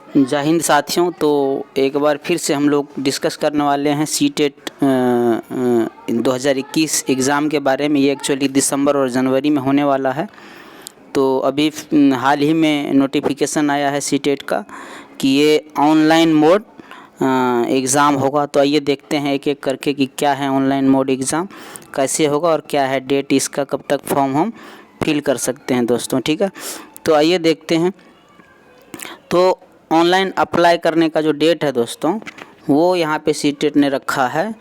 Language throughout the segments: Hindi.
जय हिंद साथियों। तो एक बार फिर से हम लोग डिस्कस करने वाले हैं सीटेट 2021 एग्ज़ाम के बारे में। ये एक्चुअली दिसंबर और जनवरी में होने वाला है। तो अभी हाल ही में नोटिफिकेशन आया है सीटेट का कि ये ऑनलाइन मोड एग्ज़ाम होगा। तो आइए देखते हैं एक एक करके कि क्या है ऑनलाइन मोड एग्ज़ाम, कैसे होगा और क्या है डेट इसका, कब तक फॉर्म हम फिल कर सकते हैं दोस्तों। ठीक है, तो आइए देखते हैं। तो ऑनलाइन अप्लाई करने का जो डेट है दोस्तों, वो यहाँ पे सीटेट ने रखा है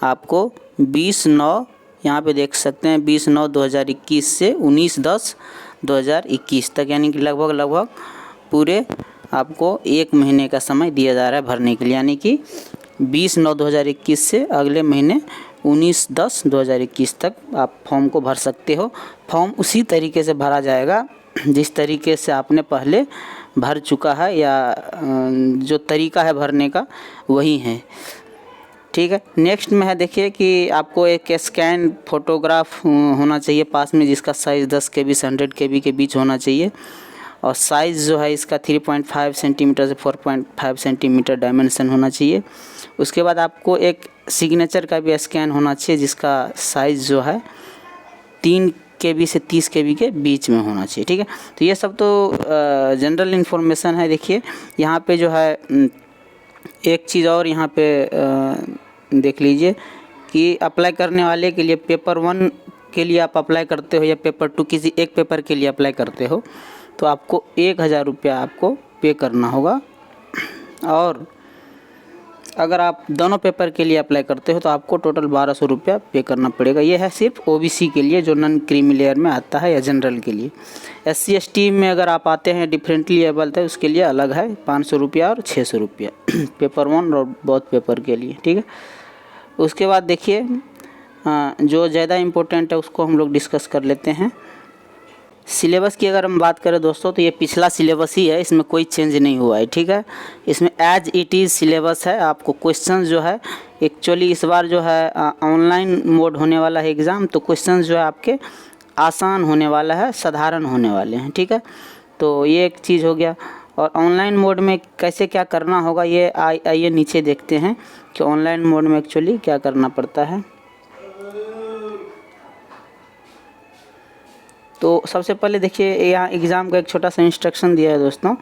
आपको 20/9, यहाँ पे देख सकते हैं 20/9/2021 से 19/10/2021 तक, यानी कि लगभग पूरे आपको 1 महीने का समय दिया जा रहा है भरने के लिए। यानी कि 20/9/2021 से अगले महीने 19/10/2021 तक आप फॉर्म को भर सकते हो। फॉर्म उसी तरीके से भरा जाएगा जिस तरीके से आपने पहले भर चुका है, या जो तरीका है भरने का वही है। ठीक है, नेक्स्ट में है देखिए कि आपको एक स्कैन फ़ोटोग्राफ होना चाहिए पास में, जिसका साइज़ 10 KB से 100 KB के बीच होना चाहिए। और साइज़ जो है इसका 3.5 सेंटीमीटर से 4.5 सेंटीमीटर डायमेंशन होना चाहिए। उसके बाद आपको एक सिग्नेचर का भी स्कैन होना चाहिए, जिसका साइज़ जो है 3 KB से 30 KB के बीच में होना चाहिए। ठीक है, तो ये सब तो जनरल इन्फॉर्मेशन है। देखिए यहाँ पे जो है एक चीज़ और यहाँ पे देख लीजिए कि अप्लाई करने वाले के लिए पेपर 1 के लिए आप अप्लाई करते हो या पेपर 2, किसी एक पेपर के लिए अप्लाई करते हो तो आपको 1000 रुपया आपको पे करना होगा। और अगर आप दोनों पेपर के लिए अप्लाई करते हो तो आपको टोटल 1200 रुपया पे करना पड़ेगा। ये है सिर्फ OBC के लिए, जो नॉन क्रीमी लेयर में आता है, या जनरल के लिए। SC ST में अगर आप आते हैं डिफरेंटली एबल है, उसके लिए अलग है 500 रुपया और 600 रुपया पेपर 1 और बोथ पेपर के लिए। ठीक है, उसके बाद देखिए जो ज़्यादा इम्पोर्टेंट है उसको हम लोग डिस्कस कर लेते हैं। सिलेबस की अगर हम बात करें दोस्तों, तो ये पिछला सिलेबस ही है, इसमें कोई चेंज नहीं हुआ है। ठीक है, इसमें एज इट इज़ सिलेबस है। आपको क्वेश्चन जो है एक्चुअली इस बार जो है ऑनलाइन मोड होने वाला है एग्ज़ाम, तो क्वेश्चन जो है आपके आसान होने वाला है, साधारण होने वाले हैं। ठीक है, तो ये एक चीज़ हो गया। और ऑनलाइन मोड में कैसे क्या करना होगा, ये आइए नीचे देखते हैं कि ऑनलाइन मोड में एक्चुअली क्या करना पड़ता है। तो सबसे पहले देखिए यहाँ एग्ज़ाम का एक छोटा सा इंस्ट्रक्शन दिया है दोस्तों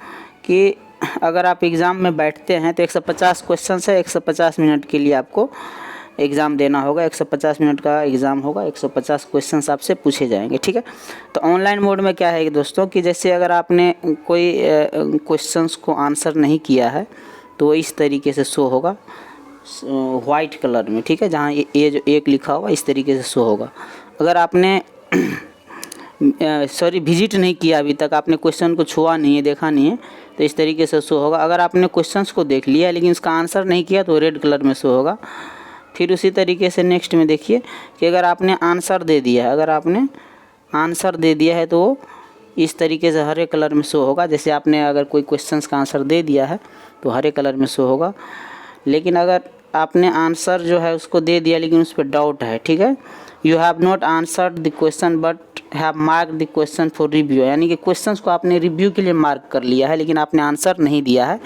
कि अगर आप एग्ज़ाम में बैठते हैं तो 150 क्वेश्चन है, 150 मिनट के लिए आपको एग्ज़ाम देना होगा। 150 मिनट का एग्ज़ाम होगा, 150 क्वेश्चन आपसे पूछे जाएंगे। ठीक है, तो ऑनलाइन मोड में क्या है दोस्तों कि जैसे अगर आपने कोई क्वेश्चंस को आंसर नहीं किया है तो इस तरीके से शो होगा वाइट कलर में। ठीक है, जहाँ ये जो 1 लिखा होगा इस तरीके से शो होगा। अगर आपने विजिट नहीं किया अभी तक, आपने क्वेश्चन को छुआ नहीं है, देखा नहीं है, तो इस तरीके से शो होगा। अगर आपने क्वेश्चंस को देख लिया लेकिन उसका आंसर नहीं किया तो रेड कलर में शो होगा। फिर उसी तरीके से नेक्स्ट में देखिए कि अगर आपने आंसर दे दिया है, अगर आपने आंसर दे दिया है तो इस तरीके से हरे कलर में शो होगा। जैसे आपने अगर कोई क्वेश्चंस का आंसर दे दिया है तो हरे कलर में शो होगा। लेकिन अगर आपने आंसर जो है उसको दे दिया लेकिन उस पर डाउट है, ठीक है, you have not answered the question but have mark the question for review, यानी कि क्वेश्चंस को आपने रिव्यू के लिए मार्क कर लिया है लेकिन आपने आंसर नहीं दिया है,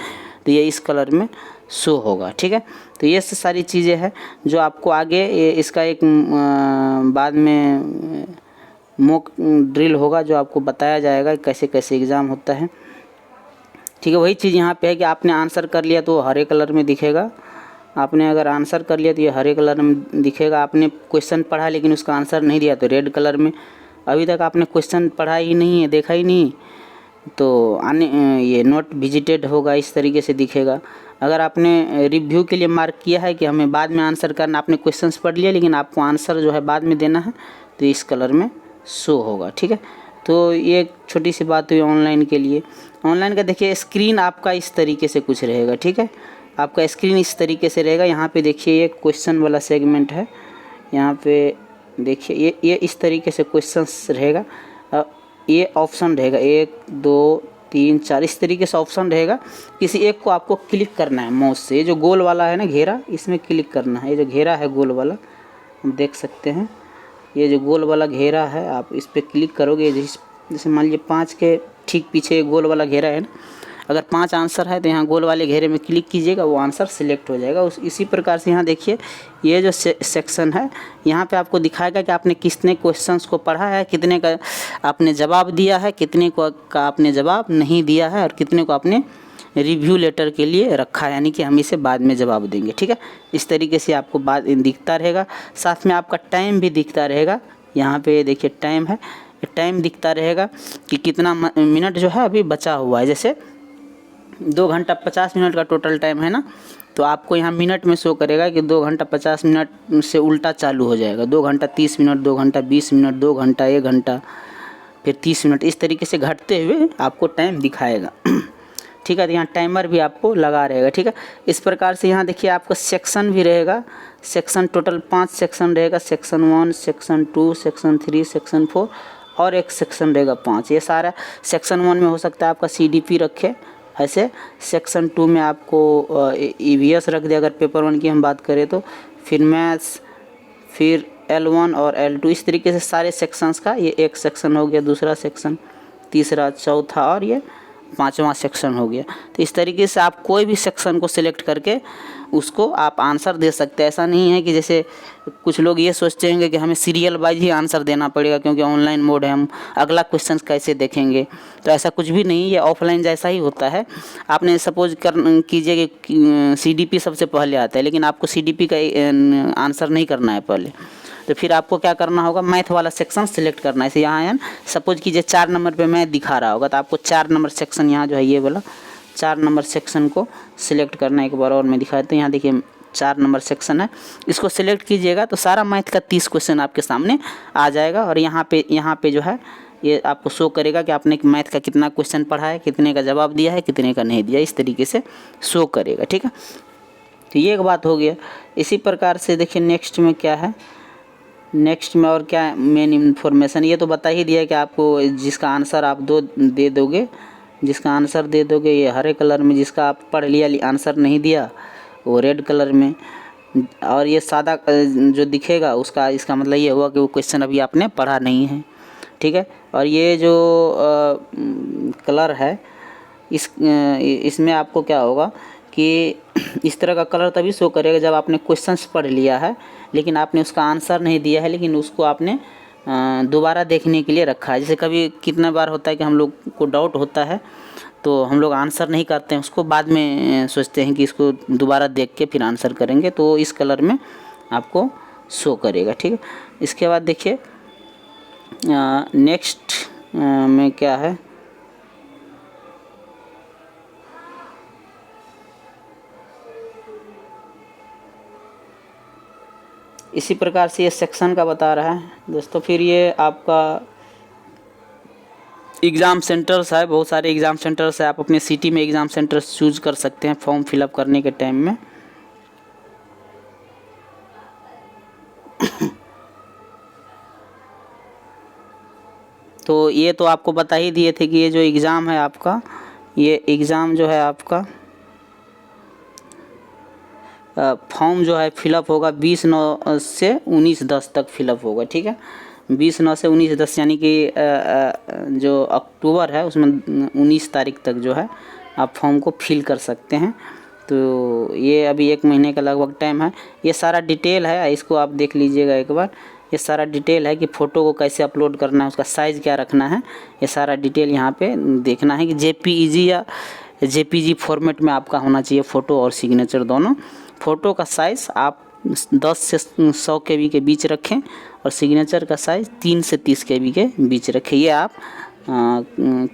तो ये इस कलर में शो होगा। ठीक है, तो ये सारी चीज़ें हैं जो आपको आगे इसका एक बाद में मॉक ड्रिल होगा जो आपको बताया जाएगा कैसे कैसे एग्ज़ाम होता है। ठीक है, वही चीज़ यहाँ पे है कि आपने आंसर कर लिया तो हरे कलर में दिखेगा, आपने अगर आंसर कर लिया तो ये हरे कलर में दिखेगा। आपने क्वेश्चन पढ़ा लेकिन उसका आंसर नहीं दिया तो रेड कलर में। अभी तक आपने क्वेश्चन पढ़ा ही नहीं है, देखा ही नहीं, तो ये नोट विजिटेड होगा, इस तरीके से दिखेगा। अगर आपने रिव्यू के लिए मार्क किया है कि हमें बाद में आंसर करना, आपने क्वेश्चंस पढ़ लिया लेकिन आपको आंसर जो है बाद में देना है, तो इस कलर में शो होगा। ठीक है, तो ये एक छोटी सी बात हुई ऑनलाइन के लिए। ऑनलाइन का देखिए स्क्रीन आपका इस तरीके से कुछ रहेगा। ठीक है, आपका स्क्रीन इस तरीके से रहेगा। यहाँ पे देखिए ये क्वेश्चन वाला सेगमेंट है, यहाँ पे देखिए ये इस तरीके से क्वेश्चंस रहेगा। ये ऑप्शन रहेगा 1 2 3 4, इस तरीके से ऑप्शन रहेगा। किसी एक को आपको क्लिक करना है माउस से, ये जो गोल वाला है ना घेरा, इसमें क्लिक करना है। ये जो घेरा है गोल वाला, हम देख सकते हैं, ये जो गोल वाला घेरा है आप इस पर क्लिक करोगे। जैसे मान लीजिए 5 के ठीक पीछे गोल वाला घेरा है ना, अगर 5 आंसर है तो यहाँ गोल वाले घेरे में क्लिक कीजिएगा, वो आंसर सिलेक्ट हो जाएगा। इसी प्रकार से यहाँ देखिए ये जो सेक्शन है यहाँ पे आपको दिखाएगा कि आपने कितने क्वेश्चंस को पढ़ा है, कितने का आपने जवाब दिया है, कितने को का आपने जवाब नहीं दिया है और कितने को आपने रिव्यू लेटर के लिए रखा है, यानी कि हम इसे बाद में जवाब देंगे। ठीक है, इस तरीके से आपको बाद दिखता रहेगा। साथ में आपका टाइम भी दिखता रहेगा। यहाँ पे देखिए टाइम है, टाइम दिखता रहेगा कि कितना मिनट जो है अभी बचा हुआ है। जैसे 2 घंटा 50 मिनट का टोटल टाइम है ना, तो आपको यहाँ मिनट में शो करेगा कि 2 घंटा 50 मिनट से उल्टा चालू हो जाएगा। 2 घंटा 30 मिनट, 2 घंटा 20 मिनट, 2 घंटा 1 घंटा, फिर 30 मिनट, इस तरीके से घटते हुए आपको टाइम दिखाएगा। ठीक है, तो यहाँ टाइमर भी आपको लगा रहेगा। ठीक है, इस प्रकार से यहाँ देखिए आपको सेक्शन भी रहेगा। सेक्शन टोटल 5 सेक्शन रहेगा, सेक्शन 1, सेक्शन 2, सेक्शन 3, सेक्शन 4 और एक सेक्शन रहेगा 5। ये सारा सेक्शन 1 में हो सकता है आपका CDP रखे, ऐसे सेक्शन 2 में आपको EVS रख दे अगर पेपर 1 की हम बात करें तो, फिर मैथ्स, फिर L1 और L2, इस तरीके से सारे सेक्शंस का ये एक सेक्शन हो गया, दूसरा सेक्शन, तीसरा, चौथा और ये 5वां सेक्शन हो गया। तो इस तरीके से आप कोई भी सेक्शन को सिलेक्ट करके उसको आप आंसर दे सकते हैं। ऐसा नहीं है कि जैसे कुछ लोग ये सोचते होंगे कि हमें सीरियल वाइज ही आंसर देना पड़ेगा क्योंकि ऑनलाइन मोड है, हम अगला क्वेश्चन कैसे देखेंगे। तो ऐसा कुछ भी नहीं, ये ऑफलाइन जैसा ही होता है। आपने सपोज कीजिए कि CDP सबसे पहले आता है, लेकिन आपको CDP का आंसर नहीं करना है पहले, तो फिर आपको क्या करना होगा, मैथ वाला सेक्शन सिलेक्ट करना है। इसे यहाँ है सपोज कीजिए 4 नंबर पे मैथ दिखा रहा होगा, तो आपको 4 नंबर सेक्शन यहाँ जो है ये वाला 4 नंबर सेक्शन को सिलेक्ट करना है। एक बार और मैं दिखा देता हूँ, यहाँ देखिए 4 नंबर सेक्शन है, इसको सिलेक्ट कीजिएगा तो सारा मैथ का 30 क्वेश्चन आपके सामने आ जाएगा। और यहाँ पे जो है ये आपको शो करेगा कि आपने मैथ का कितना क्वेश्चन पढ़ा है, कितने का जवाब दिया है, कितने का नहीं दिया, इस तरीके से शो करेगा। ठीक है, तो ये एक बात हो गया। इसी प्रकार से देखिए नेक्स्ट में क्या है, नेक्स्ट में और क्या मेन इन्फॉर्मेशन, ये तो बता ही दिया कि आपको जिसका आंसर आप दे दोगे, जिसका आंसर दे दोगे ये हरे कलर में, जिसका आप पढ़ लिया आंसर नहीं दिया वो रेड कलर में, और ये सादा जो दिखेगा उसका इसका मतलब ये हुआ कि वो क्वेश्चन अभी आपने पढ़ा नहीं है। ठीक है, और ये जो कलर है इसमें आपको क्या होगा कि इस तरह का कलर तभी शो करेगा जब आपने क्वेश्चंस पढ़ लिया है लेकिन आपने उसका आंसर नहीं दिया है, लेकिन उसको आपने दोबारा देखने के लिए रखा है। जैसे कभी कितना बार होता है कि हम लोग को डाउट होता है तो हम लोग आंसर नहीं करते हैं, उसको बाद में सोचते हैं कि इसको दोबारा देख के फिर आंसर करेंगे, तो इस कलर में आपको शो करेगा। ठीक है, इसके बाद देखिए नेक्स्ट में क्या है, इसी प्रकार से ये सेक्शन का बता रहा है दोस्तों। फिर ये आपका एग्ज़ाम सेंटर्स है, बहुत सारे एग्ज़ाम सेंटर्स है, आप अपने सिटी में एग्ज़ाम सेंटर्स चूज कर सकते हैं फॉर्म फिलअप करने के टाइम में। तो ये तो आपको बता ही दिए थे कि ये जो एग्ज़ाम है आपका, ये एग्ज़ाम जो है आपका फॉर्म जो है फिलअप होगा 20/9 से 19/10 तक फिलअप होगा। ठीक है, 20/9 से 19/10 यानी कि जो अक्टूबर है उसमें 19 तारीख तक जो है आप फॉर्म को फिल कर सकते हैं। तो ये अभी 1 महीने का लगभग टाइम है। ये सारा डिटेल है, इसको आप देख लीजिएगा एक बार। ये सारा डिटेल है कि फ़ोटो को कैसे अपलोड करना है, उसका साइज़ क्या रखना है, ये सारा डिटेल यहाँ पे देखना है कि JPEG या JPG फॉर्मेट में आपका होना चाहिए फ़ोटो और सिग्नेचर दोनों। फ़ोटो का साइज़ आप 10 से 100 KB के बीच रखें और सिग्नेचर का साइज़ 3 से 30 KB के बीच रखें। ये आप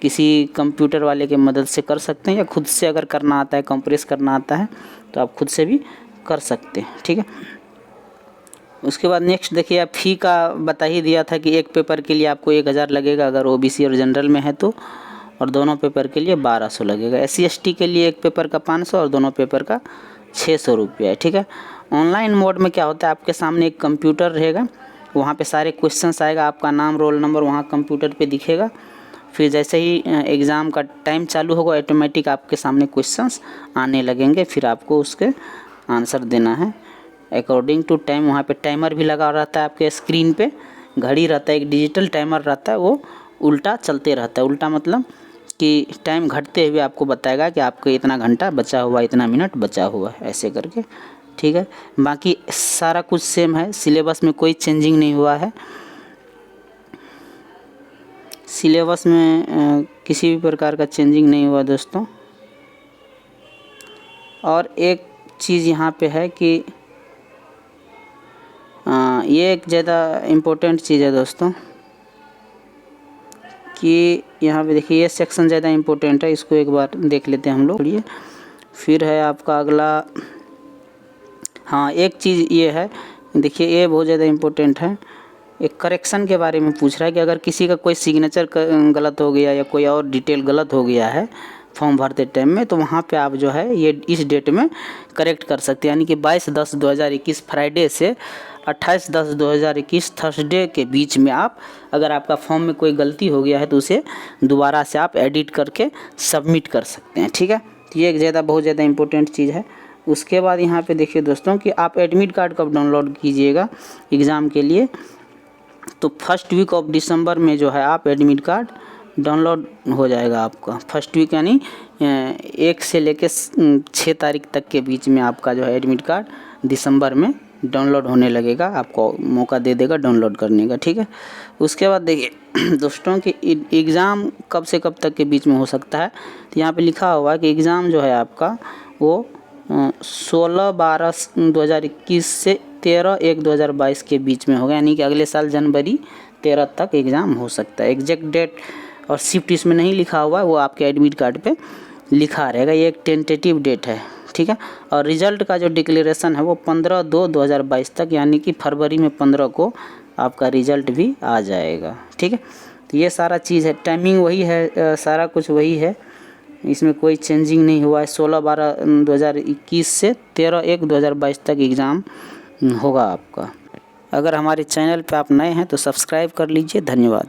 किसी कंप्यूटर वाले के मदद से कर सकते हैं या खुद से अगर करना आता है, कंप्रेस करना आता है तो आप खुद से भी कर सकते हैं। ठीक है, उसके बाद नेक्स्ट देखिए, आप फ़ी का बता ही दिया था कि एक पेपर के लिए आपको 1000 लगेगा अगर OBC और जनरल में है तो, और दोनों पेपर के लिए 1200 लगेगा। SC ST के लिए एक पेपर का 500 और दोनों पेपर का 600 रुपया है। ठीक है, ऑनलाइन मोड में क्या होता है, आपके सामने एक कंप्यूटर रहेगा, वहाँ पे सारे क्वेश्चंस आएगा, आपका नाम रोल नंबर वहाँ कंप्यूटर पे दिखेगा। फिर जैसे ही एग्ज़ाम का टाइम चालू होगा ऑटोमेटिक आपके सामने क्वेश्चंस आने लगेंगे, फिर आपको उसके आंसर देना है अकॉर्डिंग टू टाइम। वहाँ पे टाइमर भी लगा रहता है, आपके स्क्रीन पे घड़ी रहता है, एक डिजिटल टाइमर रहता है, वो उल्टा चलते रहता है। उल्टा मतलब कि टाइम घटते हुए आपको बताएगा कि आपको इतना घंटा बचा हुआ, इतना मिनट बचा हुआ है, ऐसे करके। ठीक है, बाकी सारा कुछ सेम है, सिलेबस में कोई चेंजिंग नहीं हुआ है। सिलेबस में किसी भी प्रकार का चेंजिंग नहीं हुआ दोस्तों। और एक चीज़ यहाँ पे है कि ये एक ज़्यादा इम्पोर्टेंट चीज़ है दोस्तों कि यहाँ पे देखिए ये सेक्शन ज़्यादा इम्पोर्टेंट है, इसको एक बार देख लेते हैं हम लोग। फिर है आपका अगला, हाँ एक चीज़ ये है, देखिए ये बहुत ज़्यादा इम्पोर्टेंट है। एक करेक्शन के बारे में पूछ रहा है कि अगर किसी का कोई सिग्नेचर गलत हो गया या कोई और डिटेल गलत हो गया है फॉर्म भरते टाइम में, तो वहाँ पे आप जो है ये इस डेट में करेक्ट कर सकते हैं, यानी कि 22/10/2021 फ्राइडे से 28/10/2021 थर्सडे के बीच में आप, अगर आपका फॉर्म में कोई गलती हो गया है तो उसे दोबारा से आप एडिट करके सबमिट कर सकते हैं। ठीक है, तो ये बहुत ज़्यादा इम्पोर्टेंट चीज़ है। उसके बाद यहाँ पे देखिए दोस्तों कि आप एडमिट कार्ड कब डाउनलोड कीजिएगा एग्ज़ाम के लिए, तो फर्स्ट वीक ऑफ दिसंबर में जो है आप एडमिट कार्ड डाउनलोड हो जाएगा आपका। फर्स्ट वीक यानी 1 से लेकर 6 तारीख तक के बीच में आपका जो है एडमिट कार्ड दिसंबर में डाउनलोड होने लगेगा, आपको मौका दे देगा डाउनलोड करने का। ठीक है, उसके बाद देखिए दोस्तों कि एग्ज़ाम कब से कब तक के बीच में हो सकता है, तो यहाँ पे लिखा हुआ है कि एग्ज़ाम जो है आपका वो 16/12/2021 से 13/1/2022 के बीच में होगा, यानी कि अगले साल जनवरी 13 तक एग्ज़ाम हो सकता है। एग्जैक्ट डेट और शिफ्ट इसमें नहीं लिखा हुआ है, वो आपके एडमिट कार्ड पे लिखा रहेगा, ये एक टेंटेटिव डेट है। ठीक है, और रिज़ल्ट का जो डिक्लेरेशन है वो 15/2/2022 तक, यानी कि फरवरी में 15 को आपका रिज़ल्ट भी आ जाएगा। ठीक है, तो ये सारा चीज़ है, टाइमिंग वही है, सारा कुछ वही है, इसमें कोई चेंजिंग नहीं हुआ है। 16/12/2021 से 13/1/2022 तक एग्ज़ाम होगा आपका। अगर हमारे चैनल पे आप नए हैं तो सब्सक्राइब कर लीजिए। धन्यवाद।